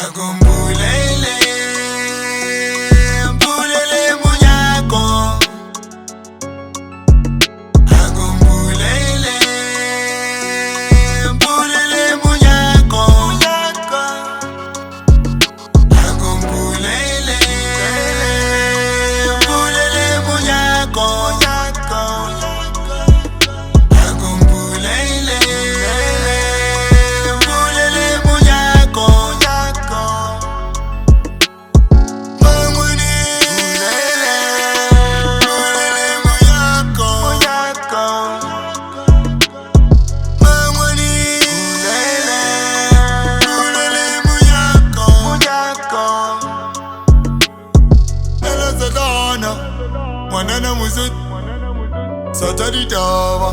Akumbulele, mbulele munyako. Akumbulele, mbulele munyako. Akumbulele, mbulele munyako. Akumbulele, mbulele munyako. Mamuni, mbulele munyako. Mamuni, mbulele munyako. Ela Sedona, mwanana muzut, satari tava,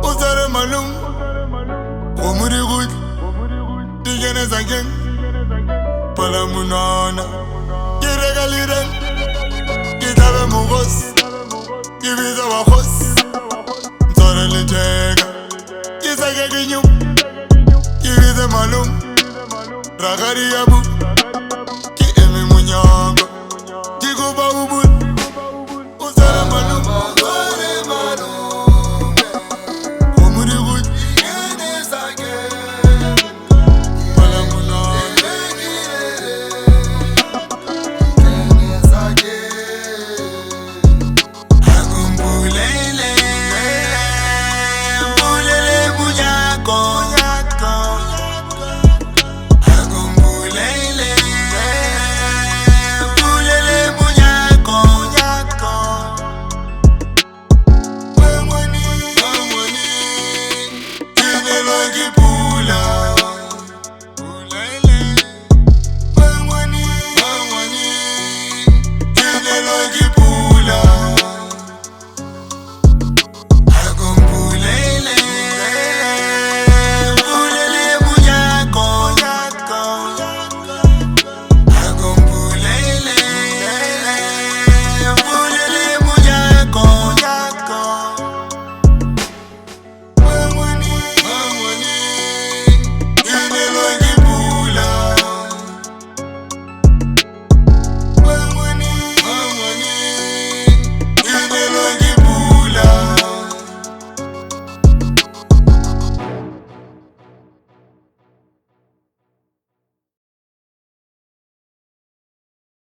uzare malum, omuri gud, digene zangen, palamunana, kirega liren, kitabe mugos, kibiza wajos, zore lechega, kisage ginyum, kibize malum, ragari yabu.